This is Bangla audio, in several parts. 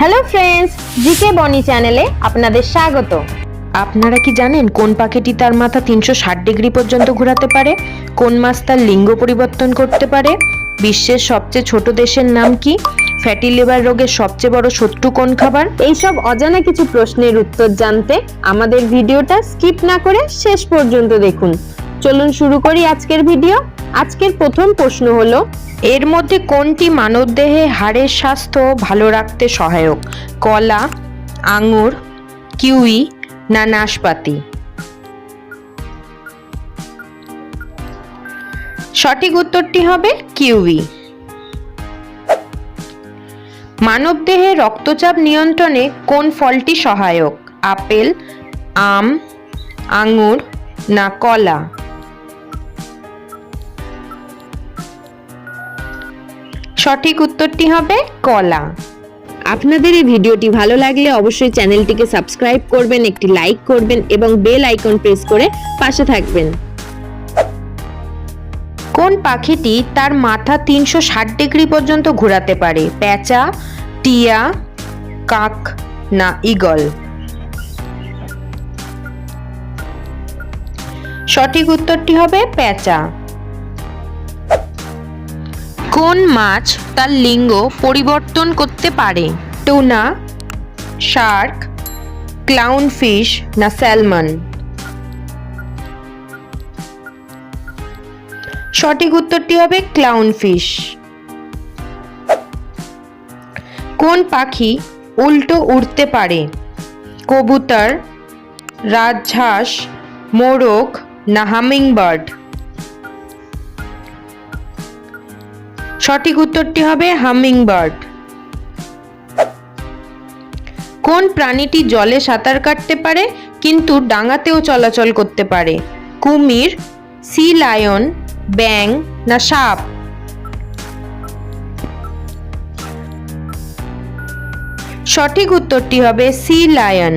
হ্যালো ফ্রেন্ডস, জিকে বনি চ্যানেলে আপনাদের স্বাগত। আপনারা কি জানেন কোন পাখিটি তার মাথা 360 ডিগ্রি পর্যন্ত ঘোরাতে পারে? কোন মাছ তার লিঙ্গ পরিবর্তন করতে পারে? বিশ্বের সবচেয়ে ছোট দেশের নাম কি? ফ্যাটি লিভার রোগের সবচেয়ে বড় শত্রু কোন খাবার? এইসব অজানা কিছু প্রশ্নের উত্তর জানতে আমাদের ভিডিওটা স্কিপ না করে শেষ পর্যন্ত দেখুন। চলুন শুরু করি আজকের ভিডিও। আজকের প্রথম প্রশ্ন হলো, এর মধ্যে কোনটি মানবদেহে হাড়ের স্বাস্থ্য ভালো রাখতে সহায়ক? কলা, আঙুর, কিউই না নাশপাতি? সঠিক উত্তরটি হবে কিউই। মানবদেহে রক্তচাপ নিয়ন্ত্রণে কোন ফলটি সহায়ক? আপেল, আম, আঙুর না কলা? সঠিক উত্তরটি হবে কলা। আপনাদের এই ভিডিওটি ভালো লাগলে অবশ্যই চ্যানেলটিকে সাবস্ক্রাইব করবেন, একটি লাইক করবেন এবং বেল আইকন প্রেস করে পাশে থাকবেন। কোন পাখিটি তার মাথা 360 ডিগ্রি পর্যন্ত ঘোরাতে পারে? পেঁচা, টিয়া, কাক না ঈগল? সঠিক উত্তরটি হবে পেঁচা। কোন মাছ তার লিঙ্গ পরিবর্তন করতে পারে? টুনা, শার্ক, ক্লাউনফিশ না স্যালমন? সঠিক উত্তরটি হবে ক্লাউনফিশ। কোন পাখি উল্টো উড়তে পারে? কবুতর, রাজহাঁস, মোরগ না হামিংবার্ড? সঠিক উত্তরটি হবে হামিংবার্ড। কোন প্রাণীটি জলে সাঁতার কাটতে পারে কিন্তু ডাঙাতেও চলাচল করতে পারে? কুমির, সি লায়ন, ব্যাং না সাপ? সঠিক উত্তরটি হবে সি লায়ন।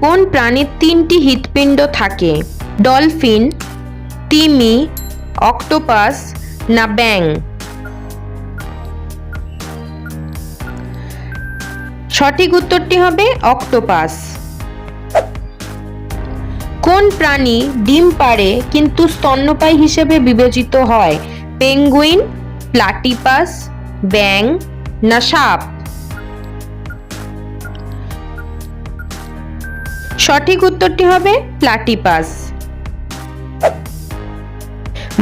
কোন প্রাণীর 3টি হৃৎপিণ্ড থাকে? ডলফিন, তিমি, অক্টোপাস না ব্যাং? সঠিক উত্তরটি হবে অক্টোপাস। কোন প্রাণী ডিম পাড়ে কিন্তু স্তন্যপায়ী হিসেবে বিবেচিত হয়? পেঙ্গুইন, প্লাটিপাস, ব্যাং না সাপ? সঠিক উত্তরটি হবে প্লাটিপাস।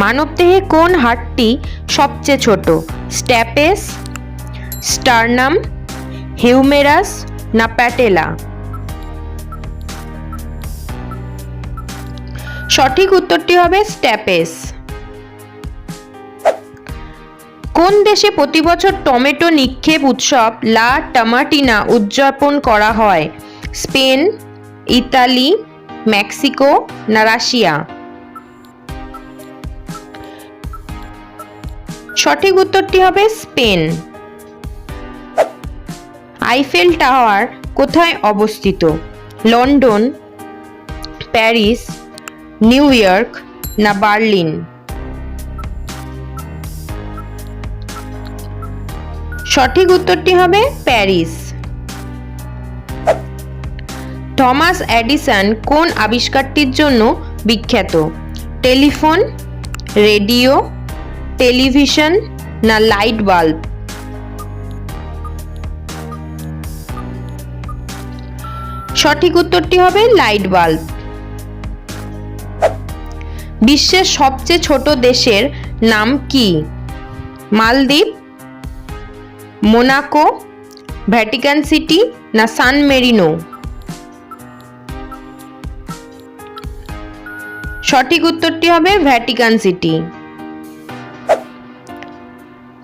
মানবদেহে কোন হাড়টি সবচেয়ে ছোট? স্ট্যাপেস, স্টার্নাম, হিউমেরাস না প্যাটেলা? সঠিক উত্তরটি হবে স্ট্যাপেস। কোন দেশে প্রতি বছর টমেটো নিক্ষেপ উৎসব লা টমাটিনা উদযাপন করা হয়? স্পেন, ইতালি, মেক্সিকো না রাশিয়া? সঠিক উত্তরটি হবে স্পেন। আইফেল টাওয়ার কোথায় অবস্থিত? লন্ডন, প্যারিস, নিউ ইয়র্ক না বার্লিন? সঠিক উত্তরটি হবে প্যারিস। থমাস এডিসন কোন আবিষ্কারটির জন্য বিখ্যাত? টেলিফোন, রেডিও, টেলিভিশন না লাইট বাল্ব? সঠিক উত্তরটি হবে লাইট বাল্ব। বিশ্বের সবচেয়ে ছোট দেশের নাম কি? মালদ্বীপ, মোনাকো, ভ্যাটিকান সিটি না সান মেরিনো? সঠিক উত্তরটি হবে ভ্যাটিকান সিটি।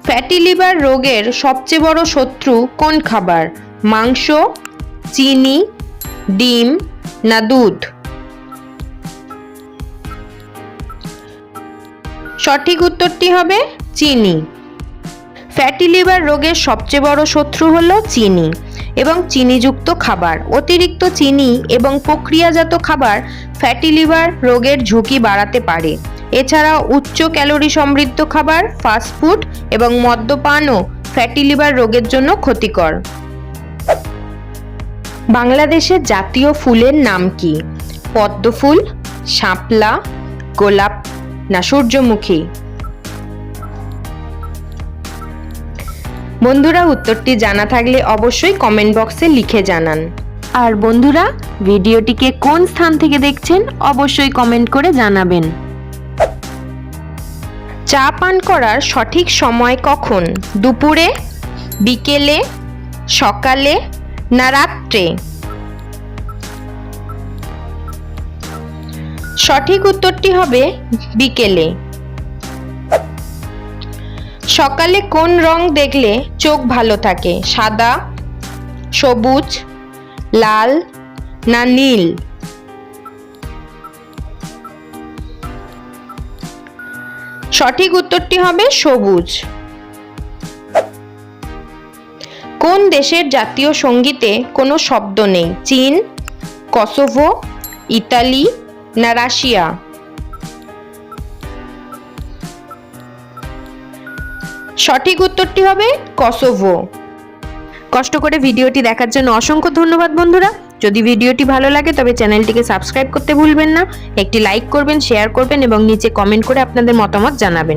ফ্যাটি লিভার রোগের সবচেয়ে বড় শত্রু কোন খাবার? মাংস, চিনি, ডিম না দুধ? সঠিক উত্তরটি হবে চিনি। ফ্যাটি লিভার রোগের সবচেয়ে বড় শত্রু হলো চিনি এবং চিনিযুক্ত খাবার। অতিরিক্ত চিনি এবং প্রক্রিয়াজাত খাবার ফ্যাটি লিভার রোগের ঝুঁকি বাড়াতে পারে। এছাড়াও উচ্চ ক্যালোরি সমৃদ্ধ খাবার, ফাস্টফুড এবং মদ্যপানও ফ্যাটি লিভার রোগের জন্য ক্ষতিকর। বাংলাদেশের জাতীয় ফুলের নাম কি? পদ্ম ফুল, শাপলা, গোলাপ না সূর্যমুখী? বন্ধুরা, উত্তরটি জানা থাকলে অবশ্যই কমেন্ট বক্সে লিখে জানান। আর বন্ধুরা, ভিডিওটিকে কোন স্থান থেকে দেখছেন অবশ্যই কমেন্ট করে জানাবেন। চা পান করার সঠিক সময় কখন? দুপুরে, বিকেলে, সকালে না রাত্রে? সঠিক উত্তরটি হবে বিকেলে। সকালে কোন রং দেখলে চোখ ভালো থাকে? সাদা, সবুজ, লাল না নীল? সঠিক উত্তরটি হবে সবুজ। কোন দেশের জাতীয় সঙ্গীতে কোনো শব্দ নেই? চীন, কসোভো, ইতালি না রাশিয়া? সঠিক উত্তরটি হবে কসোভো। কষ্ট করে ভিডিওটি দেখার জন্য অসংখ্য ধন্যবাদ বন্ধুরা। যদি ভিডিওটি ভালো লাগে তবে চ্যানেলটিকে সাবস্ক্রাইব করতে ভুলবেন না। একটি লাইক করবেন, শেয়ার করবেন এবং নিচে কমেন্ট করে আপনাদের মতামত জানাবেন।